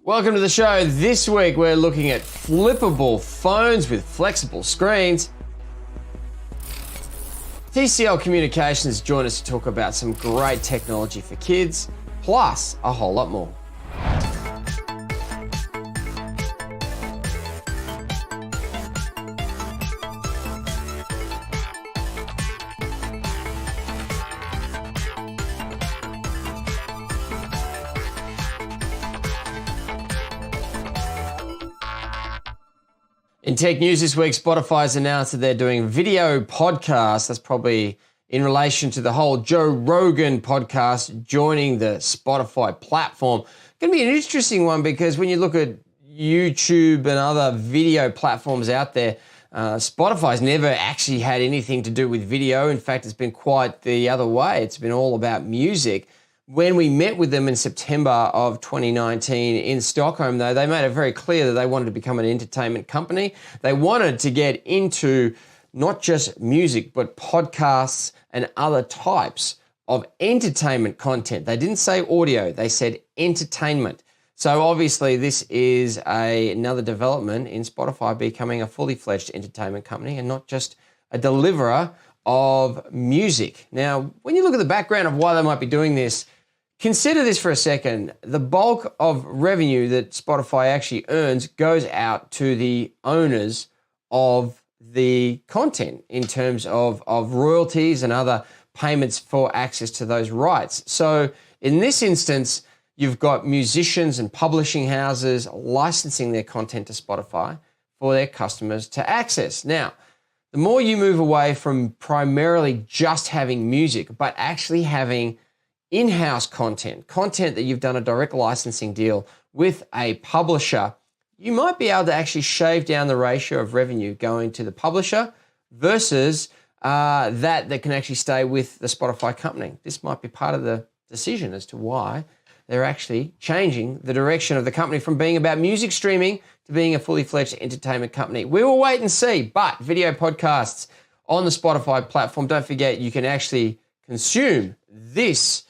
Welcome to the show. This week we're looking at flippable phones with flexible screens. TCL Communication has joined us to talk about some great technology for kids, plus a whole lot more. In tech news this week, Spotify's announced that they're doing video podcasts. That's probably in relation to the whole Joe Rogan podcast joining the Spotify platform. Going to be an interesting one because when you look at YouTube and other video platforms out there, Spotify's never actually had anything to do with video. In fact, it's been quite the other way. It's been all about music. When we met with them in September of 2019 in Stockholm, though, they made it very clear that they wanted to become an entertainment company. They wanted to get into not just music, but podcasts and other types of entertainment content. They didn't say audio, they said entertainment. So obviously this is another development in Spotify becoming a fully fledged entertainment company and not just a deliverer of music. Now, when you look at the background of why they might be doing this, consider this for a second. The bulk of revenue that Spotify actually earns goes out to the owners of the content in terms of royalties and other payments for access to those rights. So in this instance, you've got musicians and publishing houses licensing their content to Spotify for their customers to access. Now, the more you move away from primarily just having music, but actually having in-house content that you've done a direct licensing deal with a publisher, you might be able to actually shave down the ratio of revenue going to the publisher versus that can actually stay with the Spotify company. This might be part of the decision as to why they're actually changing the direction of the company from being about music streaming to being a fully fledged entertainment company. We will wait and see, but video podcasts on the Spotify platform, don't forget you can actually consume this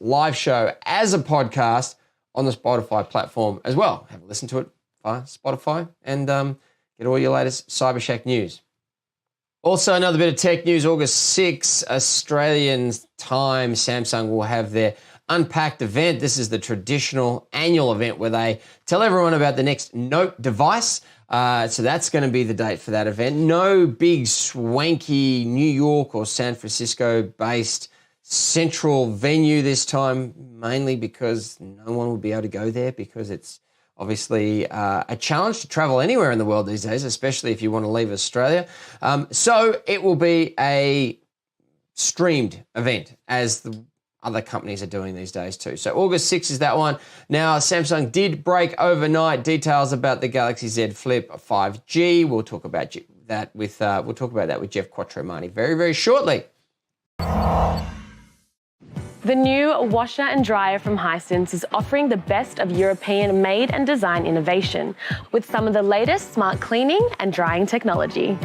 live show as a podcast on the Spotify platform as well. Have a listen to it via Spotify and get all your latest Cybershack news. Also, another bit of tech news, August 6, Australian time, Samsung will have their Unpacked event. This is the traditional annual event where they tell everyone about the next Note device. So that's going to be the date for that event. No big swanky New York or San Francisco based central venue this time, mainly because no one will be able to go there because it's obviously a challenge to travel anywhere in the world these days, especially if you want to leave Australia. So it will be a streamed event as the other companies are doing these days too. So August 6 is that one. Now, Samsung did break overnight details about the Galaxy Z Flip 5G. We'll talk about that with Geoff Quattromani very, very shortly. The new washer and dryer from Hisense is offering the best of European made and design innovation with some of the latest smart cleaning and drying technology.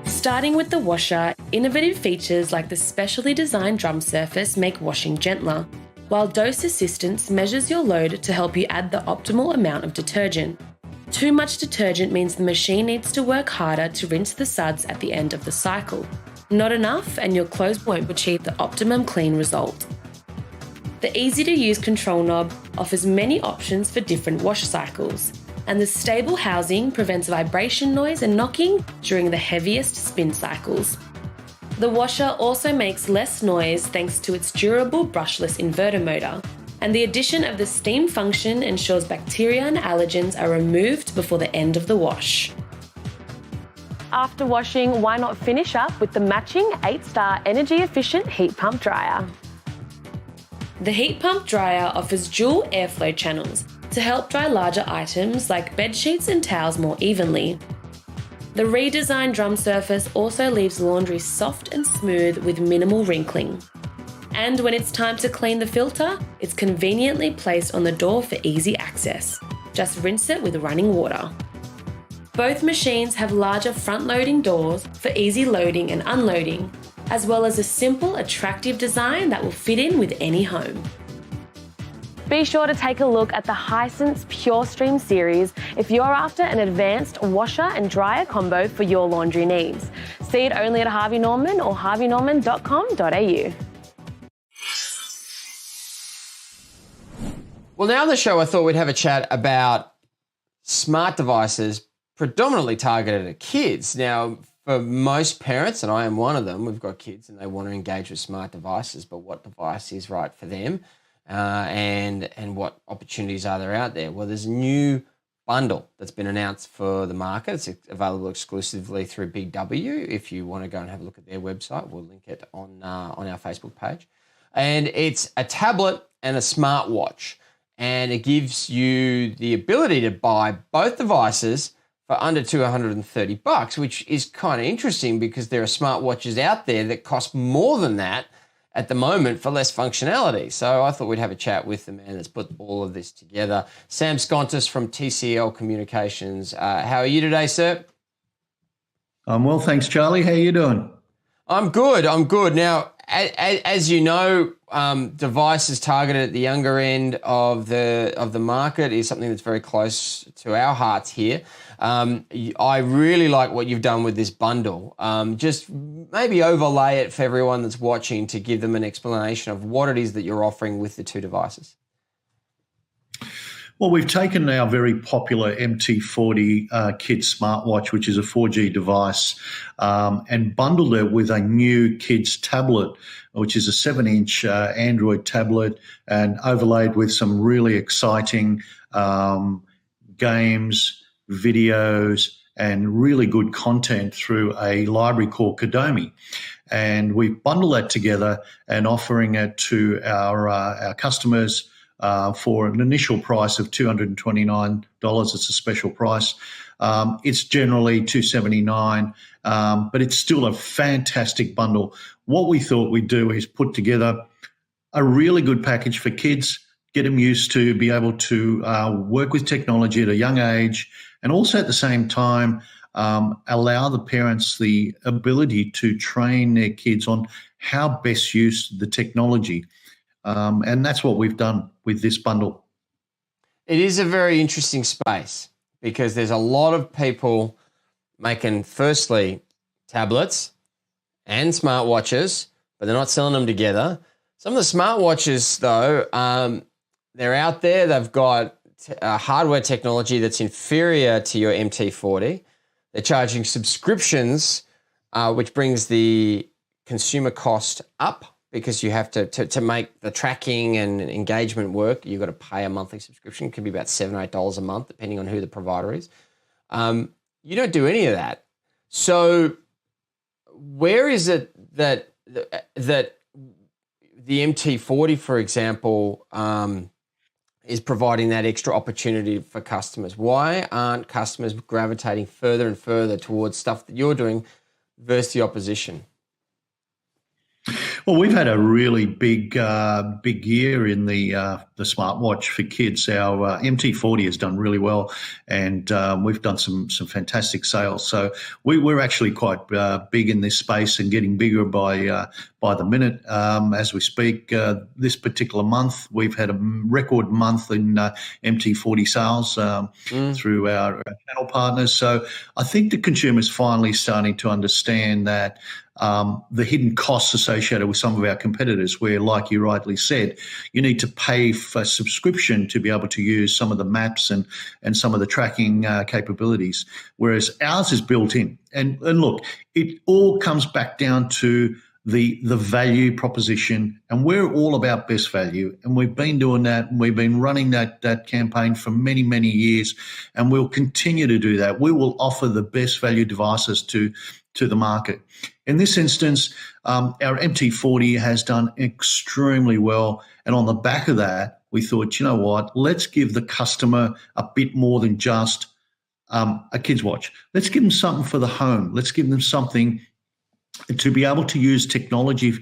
Starting with the washer, innovative features like the specially designed drum surface make washing gentler, while Dose Assistance measures your load to help you add the optimal amount of detergent. Too much detergent means the machine needs to work harder to rinse the suds at the end of the cycle. Not enough, and your clothes won't achieve the optimum clean result. The easy-to-use control knob offers many options for different wash cycles, and the stable housing prevents vibration noise and knocking during the heaviest spin cycles. The washer also makes less noise thanks to its durable brushless inverter motor, and the addition of the steam function ensures bacteria and allergens are removed before the end of the wash. After washing, why not finish up with the matching 8-star energy-efficient heat pump dryer? The heat pump dryer offers dual airflow channels to help dry larger items like bed sheets and towels more evenly. The redesigned drum surface also leaves laundry soft and smooth with minimal wrinkling. And when it's time to clean the filter, it's conveniently placed on the door for easy access. Just rinse it with running water. Both machines have larger front-loading doors for easy loading and unloading, as well as a simple, attractive design that will fit in with any home. Be sure to take a look at the Hisense PureStream series if you're after an advanced washer and dryer combo for your laundry needs. See it only at Harvey Norman or harveynorman.com.au. Well, now on the show, I thought we'd have a chat about smart devices predominantly targeted at kids. Now, for most parents, and I am one of them, we've got kids and they want to engage with smart devices, but what device is right for them and what opportunities are there out there? Well, there's a new bundle that's been announced for the market. It's available exclusively through BigW. If you want to go and have a look at their website, we'll link it on our Facebook page. And it's a tablet and a smartwatch. And it gives you the ability to buy both devices for under $230, which is kind of interesting because there are smartwatches out there that cost more than that at the moment for less functionality. So I thought we'd have a chat with the man that's put all of this together. Sam Skontos from TCL Communications. How are you today, sir? I'm well, thanks, Charlie. How are you doing? I'm good. Now, as you know, devices targeted at the younger end of the market is something that's very close to our hearts here. I really like what you've done with this bundle. Just maybe overlay it for everyone that's watching to give them an explanation of what it is that you're offering with the two devices. Well, we've taken our very popular MT40 kids smartwatch, which is a 4G device, and bundled it with a new kids tablet, which is a 7-inch Android tablet, and overlaid with some really exciting games, videos, and really good content through a library called Kardon. And we've bundled that together and offering it to our customers for an initial price of $229. It's a special price. It's generally $279, but it's still a fantastic bundle. What we thought we'd do is put together a really good package for kids, get them used to be able to work with technology at a young age, and also at the same time allow the parents the ability to train their kids on how best use the technology. And that's what we've done with this bundle. It is a very interesting space because there's a lot of people making, firstly, tablets and smartwatches, but they're not selling them together. Some of the smartwatches, though, they're out there. They've got hardware technology that's inferior to your MT40. They're charging subscriptions, which brings the consumer cost up, because you have to make the tracking and engagement work. You've got to pay a monthly subscription. It can be about $7 or $8 a month, depending on who the provider is. You don't do any of that. So where is it that the MT40, for example, is providing that extra opportunity for customers? Why aren't customers gravitating further and further towards stuff that you're doing versus the opposition? Well, we've had a really big year in the smartwatch for kids. Our MT40 has done really well, and we've done some fantastic sales. So we're actually quite big in this space and getting bigger by the minute as we speak. This particular month, we've had a record month in MT40 sales through our channel partners. So I think the consumer's finally starting to understand that the hidden costs associated with some of our competitors, where, like you rightly said, you need to pay for subscription to be able to use some of the maps and some of the tracking capabilities, whereas ours is built in. And look, it all comes back down to the value proposition, and we're all about best value, and we've been doing that, and we've been running that campaign for many years, and we'll continue to do that. We will offer the best value devices to the market. In this instance, our MT40 has done extremely well, and on the back of that, we thought, you know what, let's give the customer a bit more than just a kid's watch. Let's give them something for the home. Let's give them something to be able to use technology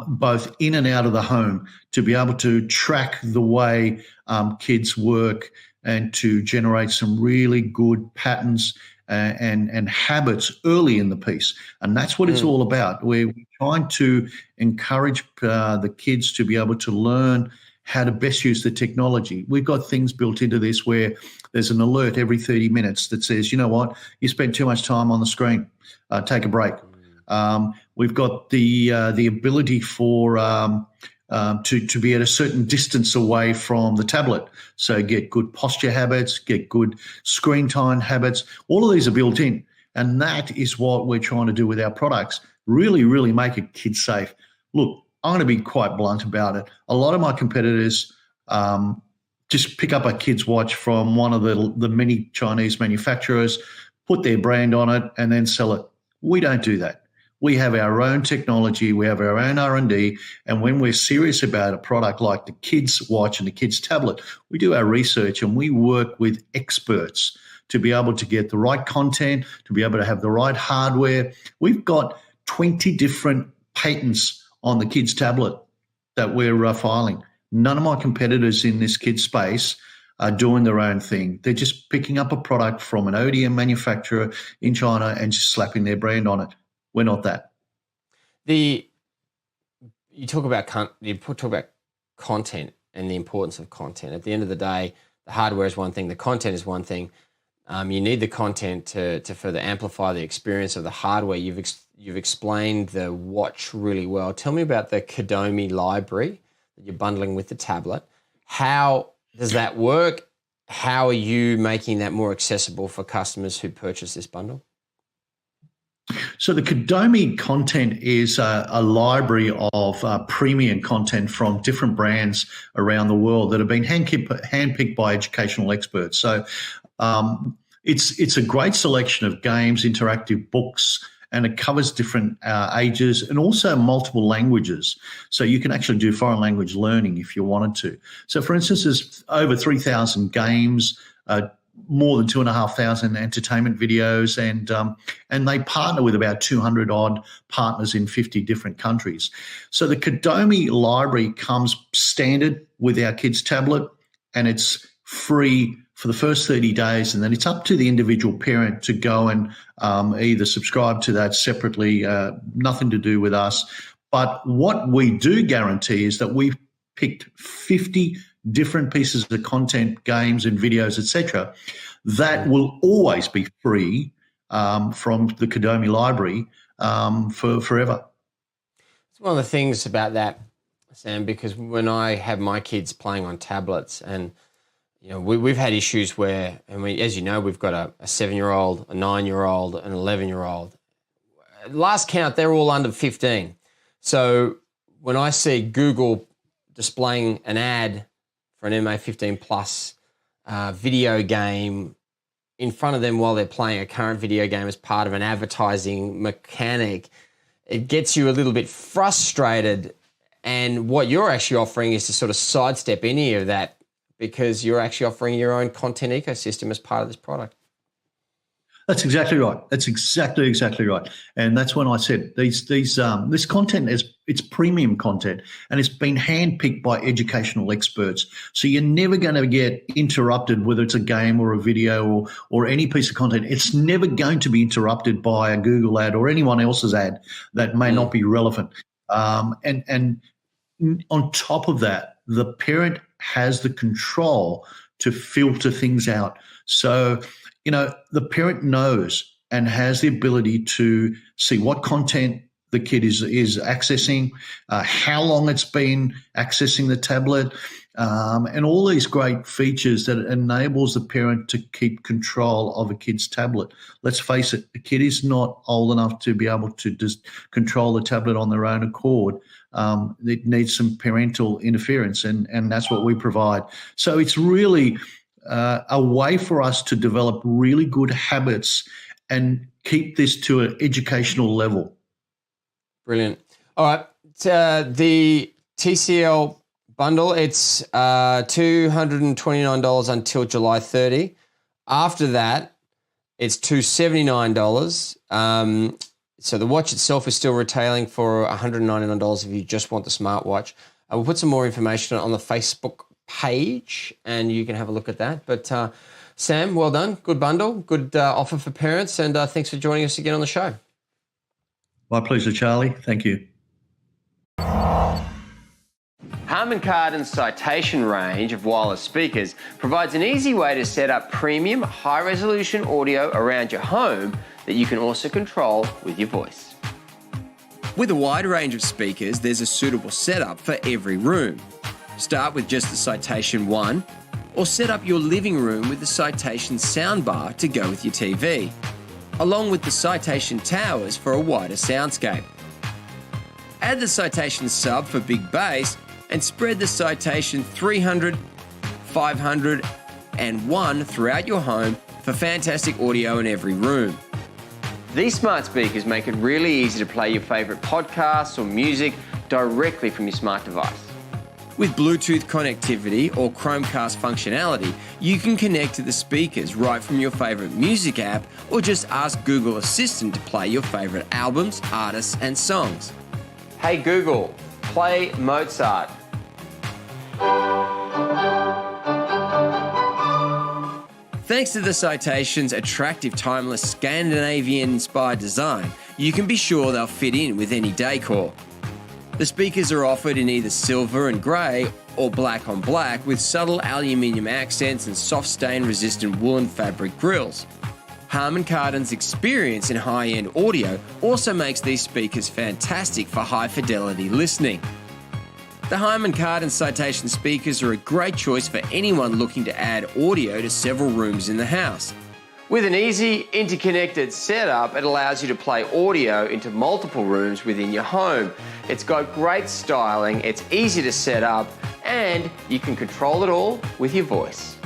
both in and out of the home, to be able to track the way kids work and to generate some really good patterns and habits early in the piece. And that's what it's all about. We're trying to encourage the kids to be able to learn how to best use the technology. We've got things built into this where there's an alert every 30 minutes that says, you know what, you spent too much time on the screen, take a break. We've got the ability for to be at a certain distance away from the tablet. So get good posture habits, get good screen time habits. All of these are built in. And that is what we're trying to do with our products, really, really make it kid safe. Look, I'm going to be quite blunt about it. A lot of my competitors just pick up a kid's watch from one of the many Chinese manufacturers, put their brand on it, and then sell it. We don't do that. We have our own technology, we have our own R&D, and when we're serious about a product like the kids' watch and the kids' tablet, we do our research and we work with experts to be able to get the right content, to be able to have the right hardware. We've got 20 different patents on the kids' tablet that we're filing. None of my competitors in this kids' space are doing their own thing. They're just picking up a product from an ODM manufacturer in China and just slapping their brand on it. We're not that. You talk about content and the importance of content. At the end of the day, the hardware is one thing, the content is one thing. You need the content to further amplify the experience of the hardware. You've explained the watch really well. Tell me about the Kardon library that you're bundling with the tablet. How does that work? How are you making that more accessible for customers who purchase this bundle? So the Kardon content is a library of premium content from different brands around the world that have been handpicked by educational experts. So it's a great selection of games, interactive books, and it covers different ages and also multiple languages. So you can actually do foreign language learning if you wanted to. So for instance, there's over 3,000 games, more than 2,500 entertainment videos, and they partner with about 200 odd partners in 50 different countries. So the Kardon library comes standard with our kids' tablet, and it's free for the first 30 days, and then it's up to the individual parent to go and either subscribe to that separately, nothing to do with us. But what we do guarantee is that we've picked 50 different pieces of content, games and videos, etc., that will always be free from the Kardon library for forever. It's one of the things about that, Sam, because when I have my kids playing on tablets, and we've had issues where, as you know, we've got a 7-year-old, a 9-year-old, an 11-year-old. Last count, they're all under 15. So when I see Google displaying an ad for an MA15 Plus video game in front of them while they're playing a current video game as part of an advertising mechanic, it gets you a little bit frustrated. And what you're actually offering is to sort of sidestep any of that, because you're actually offering your own content ecosystem as part of this product. That's exactly right. That's exactly right. And that's when I said this content it's premium content, and it's been handpicked by educational experts. So you're never going to get interrupted, whether it's a game or a video or any piece of content. It's never going to be interrupted by a Google ad or anyone else's ad that may not be relevant. And on top of that, the parent has the control to filter things out. So the parent knows and has the ability to see what content the kid is accessing, how long it's been accessing the tablet, and all these great features that enables the parent to keep control of a kid's tablet. Let's face it, a kid is not old enough to be able to just control the tablet on their own accord. It needs some parental interference, and that's what we provide. So it's really a way for us to develop really good habits and keep this to an educational level. Brilliant. All right. The TCL bundle, it's $229 until July 30. After that, it's $279. So the watch itself is still retailing for $199 if you just want the smartwatch. We'll put some more information on the Facebook page, and you can have a look at that. But Sam, well done. Good bundle, good offer for parents, and thanks for joining us again on the show. My pleasure, Charlie. Thank you. Harmon Kardon's Citation range of wireless speakers provides an easy way to set up premium, high-resolution audio around your home that you can also control with your voice. With a wide range of speakers, there's a suitable setup for every room. Start with just the Citation 1, or set up your living room with the Citation soundbar to go with your TV, along with the Citation towers for a wider soundscape. Add the Citation sub for big bass and spread the Citation 300, 500 and 1 throughout your home for fantastic audio in every room. These smart speakers make it really easy to play your favourite podcasts or music directly from your smart device. With Bluetooth connectivity or Chromecast functionality, you can connect to the speakers right from your favourite music app or just ask Google Assistant to play your favourite albums, artists and songs. Hey Google, play Mozart. Thanks to the Citation's attractive, timeless, Scandinavian-inspired design, you can be sure they'll fit in with any decor. The speakers are offered in either silver and grey or black on black with subtle aluminium accents and soft stain-resistant woolen fabric grills. Harmon Kardon's experience in high-end audio also makes these speakers fantastic for high-fidelity listening. The Harmon Kardon Citation speakers are a great choice for anyone looking to add audio to several rooms in the house. With an easy, interconnected setup, it allows you to play audio into multiple rooms within your home. It's got great styling, it's easy to set up, and you can control it all with your voice.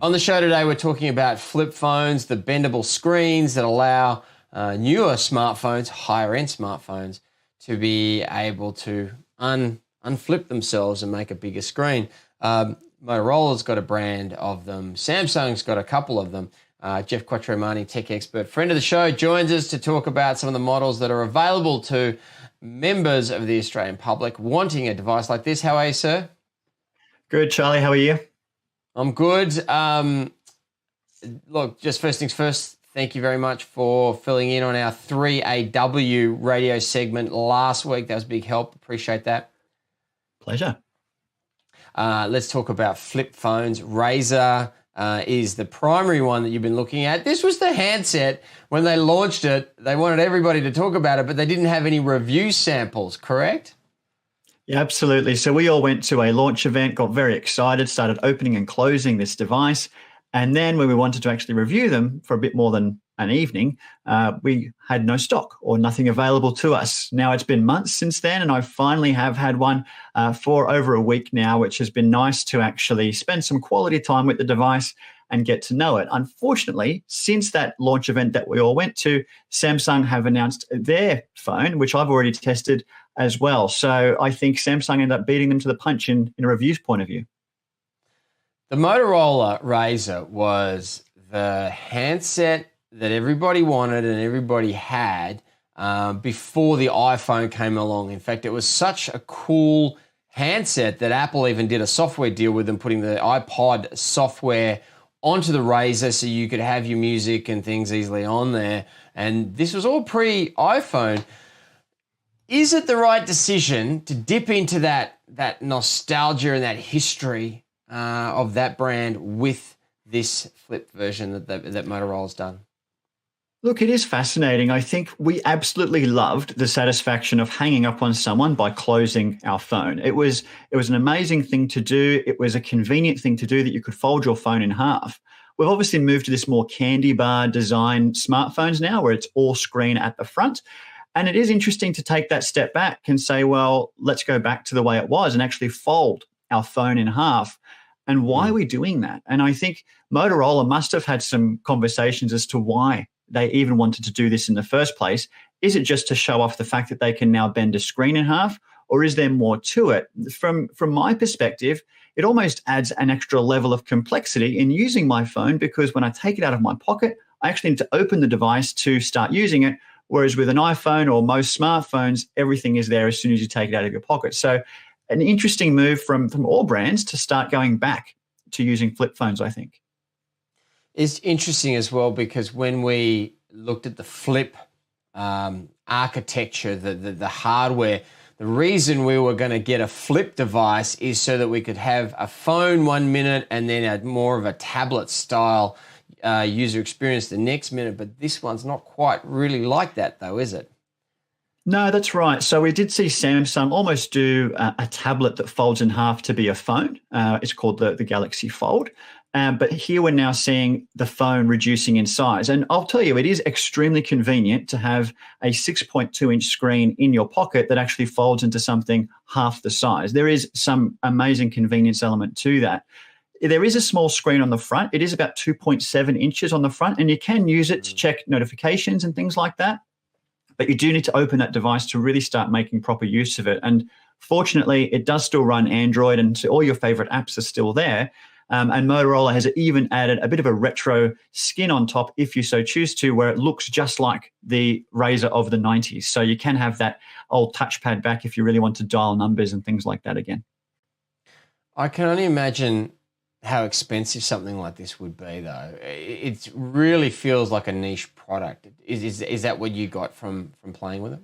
On the show today, we're talking about flip phones, the bendable screens that allow newer smartphones, higher-end smartphones, to be able to unflip themselves and make a bigger screen. Motorola's got a brand of them. Samsung's got a couple of them. Geoff Quattromani, tech expert, friend of the show, joins us to talk about some of the models that are available to members of the Australian public wanting a device like this. How are you, sir? Good, Charlie. How are you? I'm good. Look, just first things first, thank you very much for filling in on our 3AW radio segment last week. That was a big help. Appreciate that. Pleasure. Let's talk about flip phones. Razr is the primary one that you've been looking at. This was the handset. When they launched it, they wanted everybody to talk about it, but they didn't have any review samples, correct? Yeah, absolutely. So we all went to a launch event, got very excited, started opening and closing this device. And then when we wanted to actually review them for a bit more than an evening, we had no stock or nothing available to us. Now it's been months since then, and I finally have had one for over a week now, which has been nice to actually spend some quality time with the device and get to know it. Unfortunately, since that launch event that we all went to, Samsung have announced their phone, which I've already tested as well. So I think Samsung ended up beating them to the punch in a reviews point of view. The Motorola Razr was the handset that everybody wanted and everybody had before the iPhone came along. In fact, it was such a cool handset that Apple even did a software deal with them, putting the iPod software onto the Razr so you could have your music and things easily on there. And this was all pre-iPhone. Is it the right decision to dip into that nostalgia and that history of that brand with this flip version that Motorola's done? Look, it is fascinating. I think we absolutely loved the satisfaction of hanging up on someone by closing our phone. It was an amazing thing to do. It was a convenient thing to do that you could fold your phone in half. We've obviously moved to this more candy bar design smartphones now where it's all screen at the front. And it is interesting to take that step back and say, well, let's go back to the way it was and actually fold our phone in half. And why are we doing that? And I think Motorola must have had some conversations as to why they even wanted to do this in the first place. Is it just to show off the fact that they can now bend a screen in half, or is there more to it? From my perspective, it almost adds an extra level of complexity in using my phone, because when I take it out of my pocket, I actually need to open the device to start using it. Whereas with an iPhone or most smartphones, everything is there as soon as you take it out of your pocket. So an interesting move from all brands to start going back to using flip phones, I think. It's interesting as well because when we looked at the flip architecture, the hardware. The reason we were going to get a flip device is so that we could have a phone 1 minute and then a more of a tablet style user experience the next minute. But this one's not quite really like that, though, is it? No, that's right. So we did see Samsung almost do a tablet that folds in half to be a phone. It's called the Galaxy Fold. But here we're now seeing the phone reducing in size. And I'll tell you, it is extremely convenient to have a 6.2-inch screen in your pocket that actually folds into something half the size. There is some amazing convenience element to that. There is a small screen on the front. It is about 2.7 inches on the front, and you can use it to check notifications and things like that. But you do need to open that device to really start making proper use of it. And fortunately, it does still run Android, and so all your favorite apps are still there. And Motorola has even added a bit of a retro skin on top, if you so choose to, where it looks just like the Razr of the 90s. So you can have that old touchpad back if you really want to dial numbers and things like that again. I can only imagine how expensive something like this would be, though. It really feels like a niche product. Is that what you got from playing with it?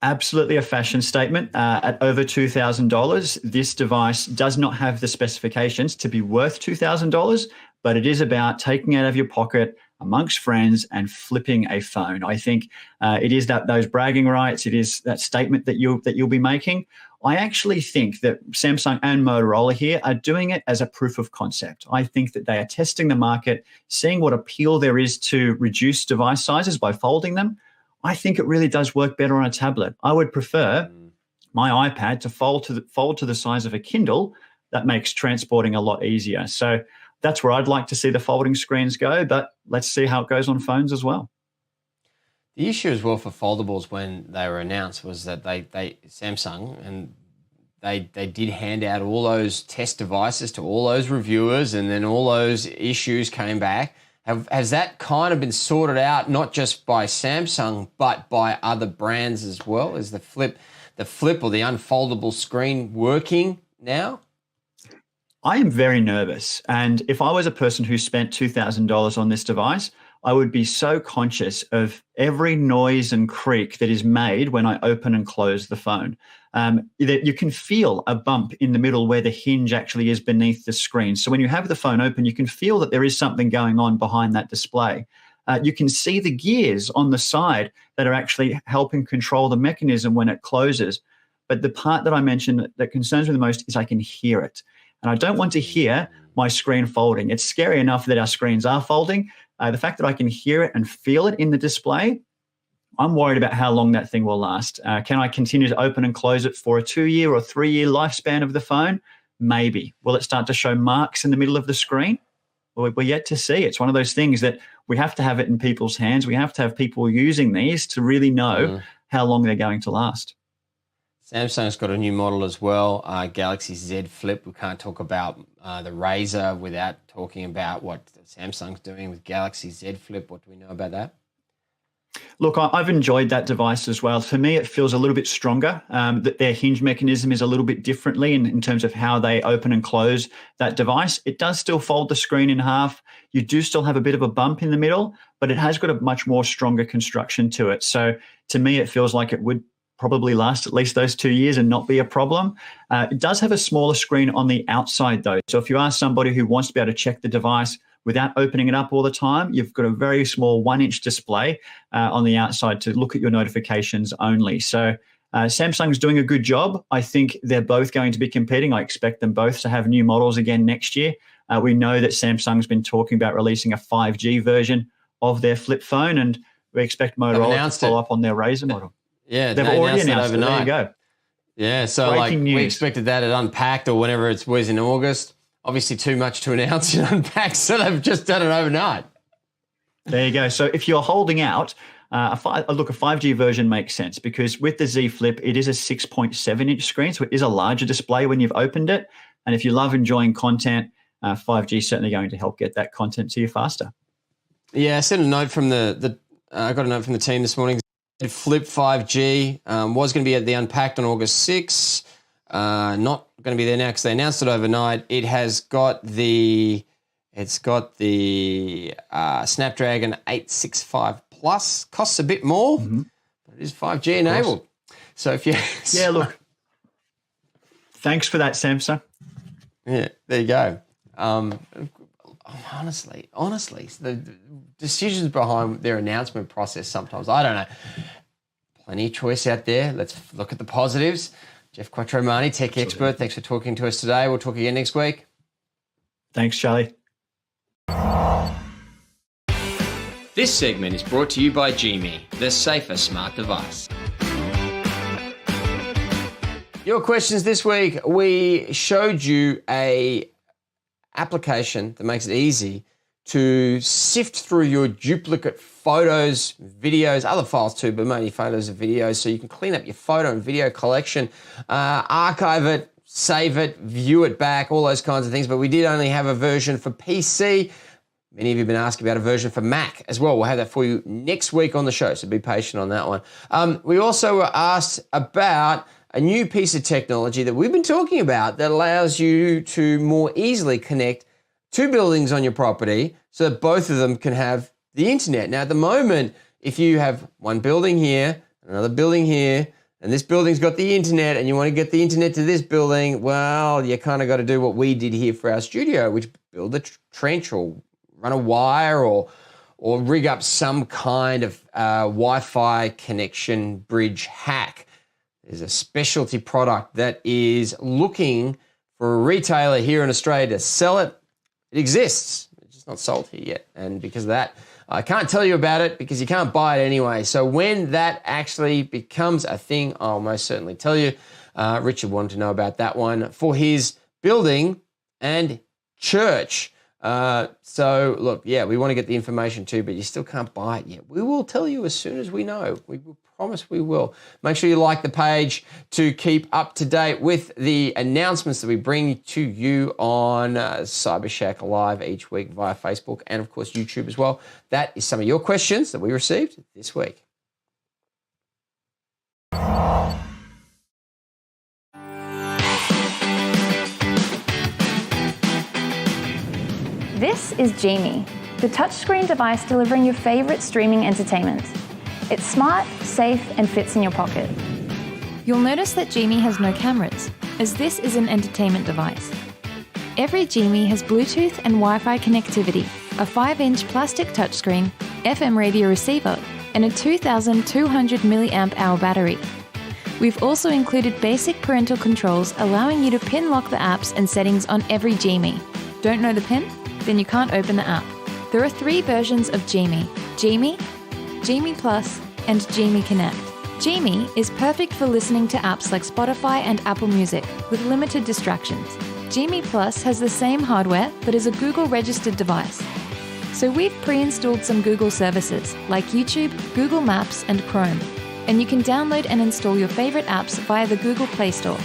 Absolutely a fashion statement. At over $2,000, this device does not have the specifications to be worth $2,000, but it is about taking it out of your pocket amongst friends and flipping a phone. I think it is those bragging rights. It is that statement that you'll be making. I actually think that Samsung and Motorola here are doing it as a proof of concept. I think that they are testing the market, seeing what appeal there is to reduce device sizes by folding them. I think it really does work better on a tablet. I would prefer my iPad to fold to the size of a Kindle. That makes transporting a lot easier. So that's where I'd like to see the folding screens go, but let's see how it goes on phones as well. The issue as well for foldables when they were announced was that Samsung, and they did hand out all those test devices to all those reviewers, and then all those issues came back. Has that kind of been sorted out, not just by Samsung, but by other brands as well? Is the flip or the unfoldable screen working now? I am very nervous. And if I was a person who spent $2,000 on this device, I would be so conscious of every noise and creak that is made when I open and close the phone. You can feel a bump in the middle where the hinge actually is beneath the screen. So when you have the phone open, you can feel that there is something going on behind that display. You can see the gears on the side that are actually helping control the mechanism when it closes. But the part that I mentioned that concerns me the most is I can hear it. And I don't want to hear my screen folding. It's scary enough that our screens are folding. The fact that I can hear it and feel it in the display, I'm worried about how long that thing will last. Can I continue to open and close it for a 2-year or 3-year lifespan of the phone? Maybe. Will it start to show marks in the middle of the screen? Well, we're yet to see. It's one of those things that we have to have it in people's hands. We have to have people using these to really know how long they're going to last. Samsung's got a new model as well, Galaxy Z Flip. We can't talk about the Razr without talking about what Samsung's doing with Galaxy Z Flip. What do we know about that? Look, I've enjoyed that device as well. For me, it feels a little bit stronger. That their hinge mechanism is a little bit differently in terms of how they open and close that device. It does still fold the screen in half. You do still have a bit of a bump in the middle, but it has got a much more stronger construction to it. So to me, it feels like it would probably last at least those 2 years and not be a problem. It does have a smaller screen on the outside though. So if you are somebody who wants to be able to check the device without opening it up all the time, you've got a very small 1-inch display on the outside to look at your notifications only. So Samsung's doing a good job. I think they're both going to be competing. I expect them both to have new models again next year. We know that Samsung's been talking about releasing a 5G version of their flip phone, and we expect Motorola to follow up on their Razr model. Yeah, they've already announced it. There you go. Yeah, so we expected that at Unpacked or whenever it was in August. Obviously too much to announce in Unpacked, so they've just done it overnight. There you go. So if you're holding out, a 5G version makes sense because with the Z Flip, it is a 6.7-inch screen, so it is a larger display when you've opened it. And if you love enjoying content, 5G is certainly going to help get that content to you faster. Yeah, I sent a note from I got a note from the team this morning. Flip 5G was going to be at the Unpacked on August 6th. Not going to be there now because they announced it overnight. It's got the Snapdragon 865 Plus costs a bit more, but it is 5G enabled. So if you... Yeah, look. Thanks for that, Samsung. Yeah, there you go. Honestly, the decisions behind their announcement process sometimes, I don't know. Plenty of choice out there. Let's look at the positives. Geoff Quattromani, tech expert, thanks for talking to us today. We'll talk again next week. Thanks, Charlie. This segment is brought to you by GME, the safer smart device. Your questions this week. We showed you a application that makes it easy to sift through your duplicate photos, videos, other files too, but mainly photos and videos, so you can clean up your photo and video collection, archive it, save it, view it back, all those kinds of things. But we did only have a version for PC. Many of you have been asking about a version for Mac as well. We'll have that for you next week on the show, so be patient on that one. We also were asked about a new piece of technology that we've been talking about that allows you to more easily connect two buildings on your property so that both of them can have the internet. Now, at the moment, if you have one building here, another building here, and this building's got the internet and you want to get the internet to this building, well, you kind of got to do what we did here for our studio, which build a trench or run a wire or rig up some kind of Wi-Fi connection bridge hack. There's a specialty product that is looking for a retailer here in Australia to sell it. It exists. It's just not sold here yet. And because of that, I can't tell you about it because you can't buy it anyway. So when that actually becomes a thing, I'll most certainly tell you. Richard wanted to know about that one for his building and church. So look, yeah, we want to get the information too, but you still can't buy it yet. We will tell you as soon as we know. We will promise we will. Make sure you like the page to keep up to date with the announcements that we bring to you on Cyber Shack Live each week via Facebook and, of course, YouTube as well. That is some of your questions that we received this week. This is Genie, the touchscreen device delivering your favorite streaming entertainment. It's smart, safe, and fits in your pocket. You'll notice that Genie has no cameras, as this is an entertainment device. Every Genie has Bluetooth and Wi-Fi connectivity, a 5-inch plastic touchscreen, FM radio receiver, and a 2,200 mAh battery. We've also included basic parental controls allowing you to pin lock the apps and settings on every Genie. Don't know the pin? Then you can't open the app. There are 3 versions of Genie: Genie, Genie Plus, and Genie Connect. Genie is perfect for listening to apps like Spotify and Apple Music with limited distractions. Genie Plus has the same hardware but is a Google-registered device. So we've pre-installed some Google services like YouTube, Google Maps, and Chrome, and you can download and install your favorite apps via the Google Play Store.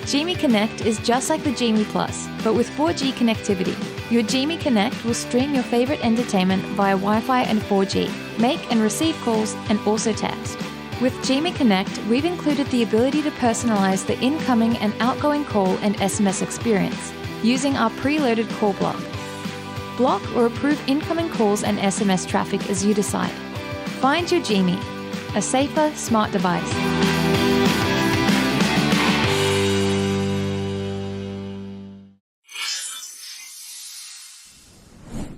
Genie Connect is just like the Genie Plus, but with 4G connectivity. Your Genie Connect will stream your favorite entertainment via Wi-Fi and 4G, make and receive calls, and also text. With Genie Connect, we've included the ability to personalize the incoming and outgoing call and SMS experience using our preloaded call block. Block or approve incoming calls and SMS traffic as you decide. Find your Genie, a safer, smart device.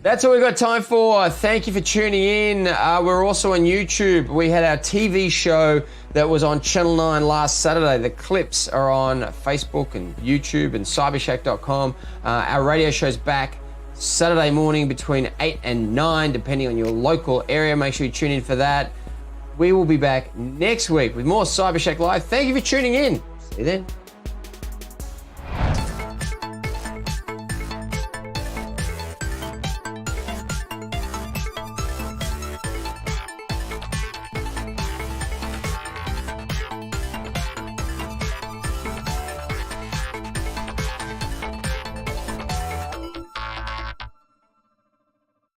That's all we've got time for. Thank you for tuning in. We're also on YouTube. We had our TV show that was on Channel 9 last Saturday. The clips are on Facebook and YouTube and cybershack.com. Our radio show's back Saturday morning between 8 and 9, depending on your local area. Make sure you tune in for that. We will be back next week with more Cyber Shack Live. Thank you for tuning in. See you then.